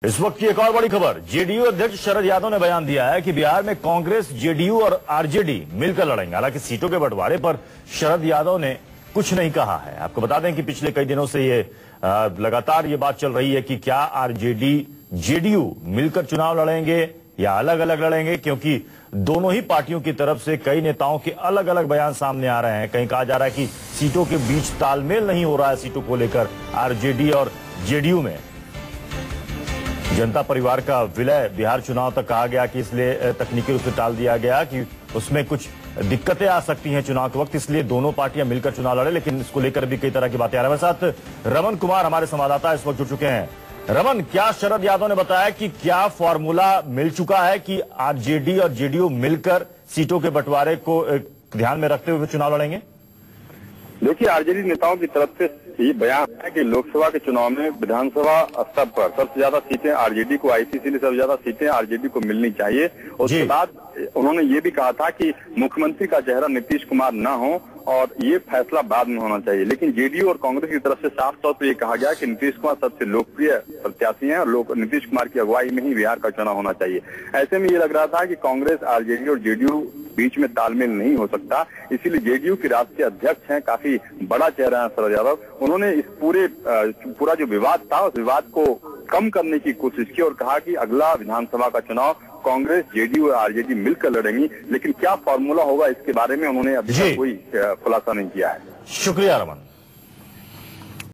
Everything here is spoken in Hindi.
इस वक्त की एक और बड़ी खबर, जेडीयू अध्यक्ष शरद यादव ने बयान दिया है कि बिहार में कांग्रेस, जेडीयू और आरजेडी मिलकर लड़ेंगे। हालांकि सीटों के बंटवारे पर शरद यादव ने कुछ नहीं कहा है। आपको बता दें कि पिछले कई दिनों से ये लगातार ये बात चल रही है कि क्या आरजेडी, जेडीयू मिलकर चुनाव लड़ेंगे या अलग अलग लड़ेंगे, क्योंकि दोनों ही पार्टियों की तरफ से कई नेताओं के अलग अलग बयान सामने आ रहे हैं। कहीं कहा जा रहा है कि सीटों के बीच तालमेल नहीं हो रहा है सीटों को लेकर आरजेडी और जेडीयू में। जनता परिवार का विलय बिहार चुनाव तक कहा गया कि इसलिए तकनीकी रूप से टाल दिया गया कि उसमें कुछ दिक्कतें आ सकती हैं चुनाव के वक्त, इसलिए दोनों पार्टियां मिलकर चुनाव लड़े। लेकिन इसको लेकर भी कई तरह की बातें आ रही हैं। मेरे साथ रमन कुमार हमारे संवाददाता इस वक्त जुड़ चुके हैं। रमन, क्या शरद यादव ने बताया कि क्या फॉर्मूला मिल चुका है कि आरजेडी और जेडीयू मिलकर सीटों के बंटवारे को ध्यान में रखते हुए चुनाव लड़ेंगे? देखिए, आरजेडी नेताओं की तरफ से ये बयान है कि लोकसभा के चुनाव में विधानसभा स्तर पर सबसे ज्यादा सीटें आरजेडी को आई थी, इसलिए सबसे ज्यादा सीटें आरजेडी को मिलनी चाहिए। उसके बाद उन्होंने ये भी कहा था कि मुख्यमंत्री का चेहरा नीतीश कुमार न हो और ये फैसला बाद में होना चाहिए। लेकिन जेडीयू और कांग्रेस की तरफ से साफ तौर पर यह कहा गया कि नीतीश कुमार सबसे लोकप्रिय प्रत्याशी हैं और नीतीश कुमार की अगुवाई में ही बिहार का चुनाव होना चाहिए। ऐसे में ये लग रहा था कि कांग्रेस, आरजेडी और जेडीयू बीच में तालमेल नहीं हो सकता, इसीलिए जेडीयू के राष्ट्रीय अध्यक्ष हैं, काफी बड़ा चेहरा है शरद यादव। उन्होंने इस पूरा जो विवाद था उस विवाद को कम करने की कोशिश की और कहा कि अगला विधानसभा का चुनाव कांग्रेस, जेडीयू और आरजेडी मिलकर लड़ेंगी। लेकिन क्या फॉर्मूला होगा इसके बारे में उन्होंने अभी तक कोई खुलासा नहीं किया है। शुक्रिया रमन।